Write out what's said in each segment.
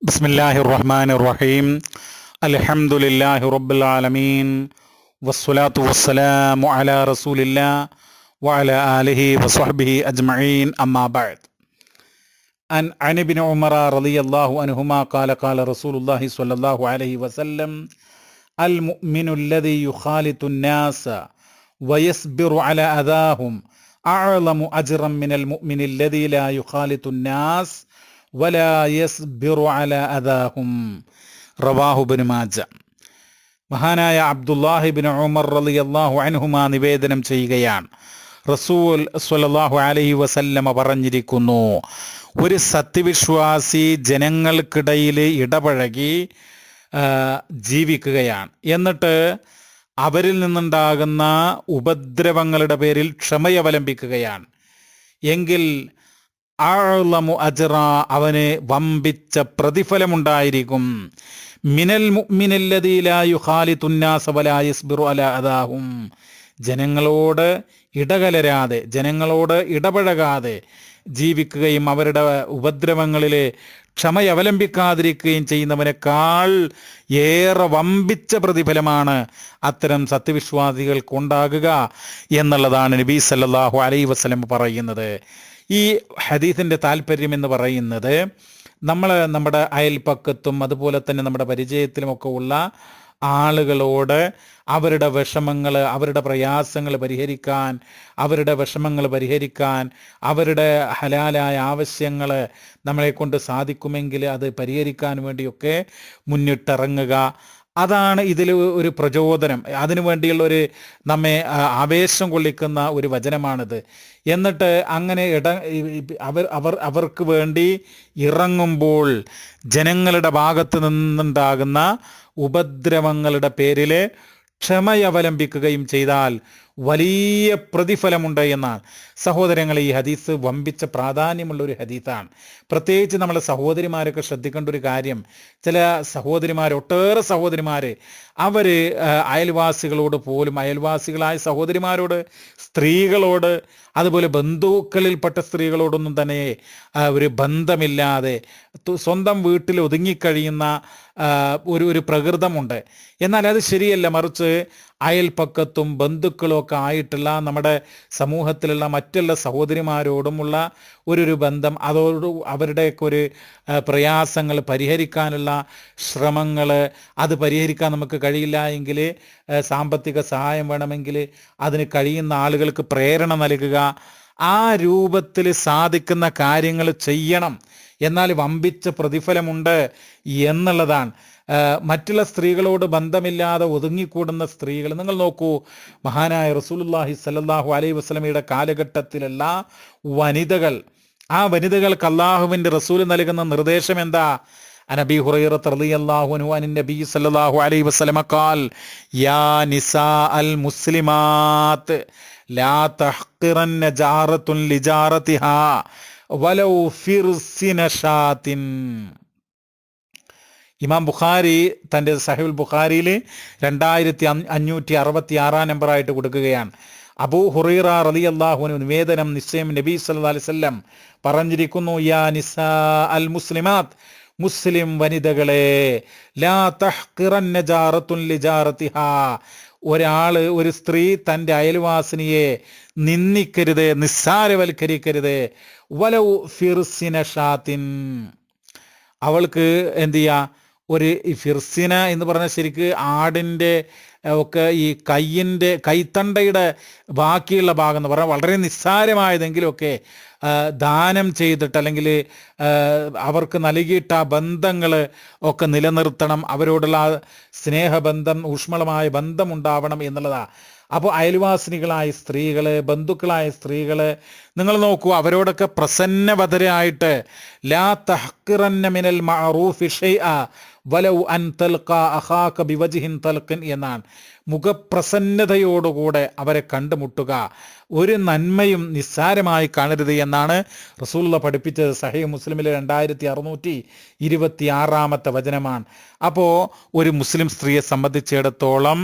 ബിസ്മില്ലാഹിർ റഹ്മാനിർ റഹീം. അൽഹംദുലില്ലാഹി റബ്ബിൽ ആലമീൻ വസ്സലാത്തു വസ്സലാമു അലാ റസൂലില്ലാഹ് വഅലാ ആലിഹി വസ്വഹ്ബിഹി അജ്മഈൻ. അമ്മാ ബഅദ്. അൻ ഇബ്നു ഉമർ റളിയല്ലാഹു അൻഹുമാ ഖാല റസൂലുള്ളാഹി സ്വല്ലല്ലാഹു അലൈഹി വസല്ലം അൽ മുഅ്മിനു അല്ലദീ യുഖാലിതു الناس ويصبر على أذاهم أعظم أجرا من المؤمن الذي لا يخالط الناس ولا يصبر على أذاهم. റവാഹു ഇബ്നു മാജ. മഹാനായ അബ്ദുല്ലാഹി ഇബ്നു ഉമർ റളിയല്ലാഹു അൻഹുമാ നിവേദനം ചെയ്യുകയാണ്, റസൂൽ സ്വല്ലല്ലാഹു അലൈഹി വസല്ലമ പറഞ്ഞിരിക്കുന്നു, ഒരു സത്യവിശ്വാസി ജനങ്ങൾക്കിടയിൽ ഇടപഴകി ജീവിക്കുകയാണ്. എന്നിട്ട് അവരിൽ നിന്നുണ്ടാകുന്ന ഉപദ്രവങ്ങളുടെ പേരിൽ ക്ഷമയവലംബിക്കുകയാണ് എങ്കിൽ അഅ്ളമു അജ്റ, അവന് വമ്പിച്ച പ്രതിഫലമുണ്ടായിരിക്കും. മിനൽ മുഅ്മിനില്ലദീ ലാ യുഖാലിതു الناس വലാ യസ്ബിറു അലാ അദാഹും, ജനങ്ങളോട് ഇടകലരാതെ ജനങ്ങളോട് ഇടപഴകാതെ ജീവിക്കുകയും അവരുടെ ഉപദ്രവങ്ങളിൽ ക്ഷമയവലംബിക്കാതിരിക്കുകയും ചെയ്യുന്നവനേക്കാൾ ഏറെ വമ്പിച്ച പ്രതിഫലമാണ് അത്തരം സത്യവിശ്വാസികൾക്കുണ്ടാകുക എന്നുള്ളതാണ് നബി സല്ലല്ലാഹു അലൈഹി വസല്ലം പറയുന്നത്. ഈ ഹദീസിൻ്റെ താല്പര്യം എന്ന് പറയുന്നത്, നമ്മുടെ അയൽപ്പക്കത്തും അതുപോലെ തന്നെ നമ്മുടെ പരിചയത്തിലുമൊക്കെ ഉള്ള ആളുകളോട് അവരുടെ വിഷമങ്ങൾ, അവരുടെ പ്രയാസങ്ങൾ പരിഹരിക്കാൻ, അവരുടെ വിഷമങ്ങൾ പരിഹരിക്കാൻ, അവരുടെ ഹലാലായ ആവശ്യങ്ങൾ നമ്മളെക്കൊണ്ട് സാധിക്കുമെങ്കിൽ അത് പരിഹരിക്കാൻ വേണ്ടിയൊക്കെ മുന്നിട്ടിറങ്ങുക. അതാണ് ഇതിൽ ഒരു പ്രചോദനം, അതിനു വേണ്ടിയുള്ള ഒരു നമ്മെ ആവേശം കൊള്ളിക്കുന്ന ഒരു വചനമാണിത്. എന്നിട്ട് അങ്ങനെ അവർക്ക് വേണ്ടി ഇറങ്ങുമ്പോൾ ജനങ്ങളുടെ ഭാഗത്ത് നിന്നുണ്ടാകുന്ന ഉപദ്രവങ്ങളുടെ പേരിൽ ക്ഷമയവലംബിക്കുകയും ചെയ്താൽ വലിയ പ്രതിഫലമുണ്ട് എന്നാണ്. സഹോദരങ്ങളെ, ഈ ഹദീസ് വമ്പിച്ച പ്രാധാന്യമുള്ള ഒരു ഹദീസാണ്. പ്രത്യേകിച്ച് നമ്മളെ സഹോദരിമാരൊക്കെ ശ്രദ്ധിക്കേണ്ട ഒരു കാര്യം, ചില സഹോദരിമാർ, ഒട്ടേറെ സഹോദരിമാർ, അവർ അയൽവാസികളോട് പോലും, അയൽവാസികളായ സഹോദരിമാരോട്, സ്ത്രീകളോട്, അതുപോലെ ബന്ധുക്കളിൽപ്പെട്ട സ്ത്രീകളോടൊന്നും തന്നെ ഒരു ബന്ധമില്ലാതെ സ്വന്തം വീട്ടിൽ ഒതുങ്ങിക്കഴിയുന്ന ഒരു പ്രകൃതമുണ്ട്. എന്നാൽ അത് ശരിയല്ല. മറിച്ച് അയൽപ്പക്കത്തും ബന്ധുക്കളും ഒക്കെ ആയിട്ടുള്ള നമ്മുടെ സമൂഹത്തിലുള്ള മറ്റുള്ള സഹോദരിമാരോടുമുള്ള ഒരു ബന്ധം, അതോട് അവരുടെയൊക്കെ ഒരു പ്രയാസങ്ങൾ പരിഹരിക്കാനുള്ള ശ്രമങ്ങൾ, അത് പരിഹരിക്കാൻ നമുക്ക് കഴിയില്ല എങ്കിൽ സാമ്പത്തിക സഹായം വേണമെങ്കിൽ അതിന് കഴിയുന്ന ആളുകൾക്ക് പ്രേരണ നൽകുക, ആ രൂപത്തിൽ സാധിക്കുന്ന കാര്യങ്ങൾ ചെയ്യണം. എന്നാൽ വമ്പിച്ച പ്രതിഫലമുണ്ട് എന്നുള്ളതാണ്. മറ്റുള്ള സ്ത്രീകളോട് ബന്ധമില്ലാതെ ഒതുങ്ങിക്കൂടുന്ന സ്ത്രീകൾ നിങ്ങൾ നോക്കൂ. മഹാനായ റസൂലുള്ളാഹി സ്വല്ലല്ലാഹു അലൈഹി വസല്ലമയുടെ കാലഘട്ടത്തിലുള്ള വനിതകൾ, ആ വനിതകൾക്ക് അല്ലാഹുവിൻ്റെ റസൂൽ നൽകുന്ന നിർദ്ദേശം എന്താ? അൻ അബീ ഹുറൈറ റളിയല്ലാഹു അൻഹു അൻ നബി സല്ലല്ലാഹു അലൈഹി വസല്ലമ ഖാൽ യാ നിസാ അൽ മുസ്ലിമാത്ത് ലാ തഹ്ഖിറന്ന ജാറത്തുൻ ലിജാറതിഹാ വലൗ ഫിർസിന ഷാത്തിൻ. ഇമാം ബുഖാരി തൻ്റെ സഹീഹുൽ ബുഖാരിയിൽ 2566 നമ്പറായിട്ട് കൊടുക്കുകയാണ്. അബൂ ഹുറൈറ റളിയല്ലാഹു അൻഹു നിവേദനം, നിശ്ചയം നബി സല്ലല്ലാഹു അലൈഹി വസല്ലം പറഞ്ഞിരിക്കുന്നു, യാ നിസാ അൽ മുസ്ലിമാത്ത്, മുസ്ലിം വനിതകളെ, ലാ തഹ്ഖിറന്ന ജാറത്തുൻ ലിജാറതിഹാ, ഒരു സ്ത്രീ തൻ്റെ അയൽവാസിനിയെ നിന്ദിക്കരുത്, നിസ്സാരവൽക്കരിക്കരുത്. വലൗ ഫിർസിന ഷാത്തിൻ, അവൾക്ക് എന്ത് ചെയ്യുക, ഒരു ഫിർസിന എന്ന് പറഞ്ഞാൽ ശരിക്ക് ആടിൻ്റെ ഒക്കെ ഈ കൈത്തണ്ടയുടെ ബാക്കിയുള്ള ഭാഗം എന്ന് പറഞ്ഞാൽ വളരെ നിസ്സാരമായതെങ്കിലുമൊക്കെ ദാനം ചെയ്തിട്ട്, അല്ലെങ്കിൽ അവർക്ക് നൽകിയിട്ട് ആ ബന്ധങ്ങൾ ഒക്കെ നിലനിർത്തണം, അവരോടുള്ള സ്നേഹബന്ധം, ഊഷ്മളമായ ബന്ധമുണ്ടാവണം എന്നുള്ളതാണ്. അപ്പോൾ അയൽവാസിനികളായ സ്ത്രീകൾ, ബന്ധുക്കളായ സ്ത്രീകൾ, നിങ്ങൾ നോക്കൂ, അവരോടൊക്കെ പ്രസന്നവദരായിട്ട് ലാ തഹ്ഖിറന്ന മിനൽ മഅറൂഫി ഷൈഅ വലൗ അൻ തൽഖാ അഖാക ബിവജ്ഹിൻ തൽഖിൻ എന്നാണ്. മുഖപ്രസന്നതയോടുകൂടെ അവരെ കണ്ടുമുട്ടുക. ഒരു നന്മയും നിസ്സാരമായി കാണരുത് എന്നാണ് റസൂലുള്ള പഠിപ്പിച്ചത്. സഹീഹ് മുസ്ലിമിലെ 2626 വചനമാണ്. അപ്പോൾ ഒരു മുസ്ലിം സ്ത്രീയെ സംബന്ധിച്ചിടത്തോളം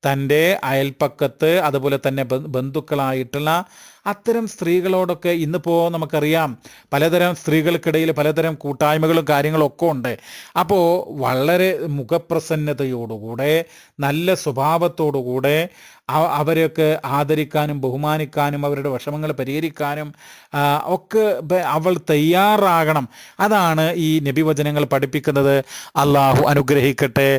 തൻ്റെ അയൽപ്പക്കത്ത് അതുപോലെ തന്നെ ബന്ധുക്കളായിട്ടുള്ള അത്തരം സ്ത്രീകളോടൊക്കെ ഇന്നിപ്പോൾ നമുക്കറിയാം പലതരം സ്ത്രീകൾക്കിടയിൽ പലതരം കൂട്ടായ്മകളും കാര്യങ്ങളും ഒക്കെ ഉണ്ട്. അപ്പോൾ വളരെ മുഖപ്രസന്നതയോടുകൂടെ നല്ല സ്വഭാവത്തോടുകൂടെ അവരെയൊക്കെ ആദരിക്കാനും ബഹുമാനിക്കാനും അവരുടെ വിഷമങ്ങൾ പരിഹരിക്കാനും ഒക്കെ അവൾ തയ്യാറാകണം. അതാണ് ഈ നബിവചനങ്ങൾ പഠിപ്പിക്കുന്നത്. അള്ളാഹു അനുഗ്രഹിക്കട്ടെ.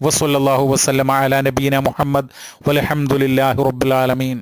വസല്ലല്ലാഹു വസല്ലമ അലാ നബീന മുഹമ്മദ് വൽഹംദുലില്ലാഹി റബ്ബിൽ ആലമീൻ.